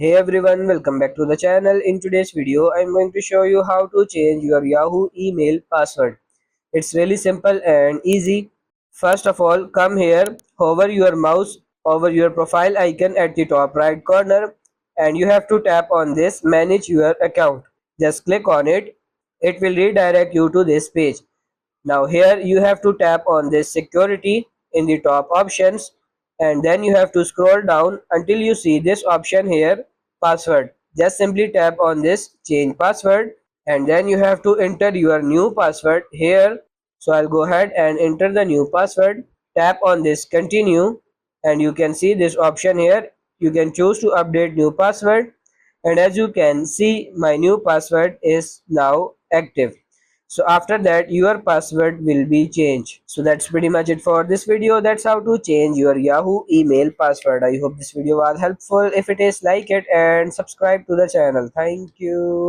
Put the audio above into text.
Hey everyone, welcome back to the channel. In today's video, I'm going to show you how to change your Yahoo email password. It's really simple and easy. First of all, come here, hover your mouse over your profile icon at the top right corner and you have to tap on this manage your account. Just click on it. It will redirect you to this page. Now here you have to tap on this security in the top options and then you have to scroll down until you see this option here, password. Just simply tap on this change password and then you have to enter your new password here. So I'll go ahead and enter the new password. Tap on this continue and you can see this option here. You can choose to update new password and as you can see my new password is now active. So after that your password will be changed. So that's pretty much it for this video. That's how to change your Yahoo email password. I hope this video was helpful. If it is, like it and subscribe to the channel. Thank you.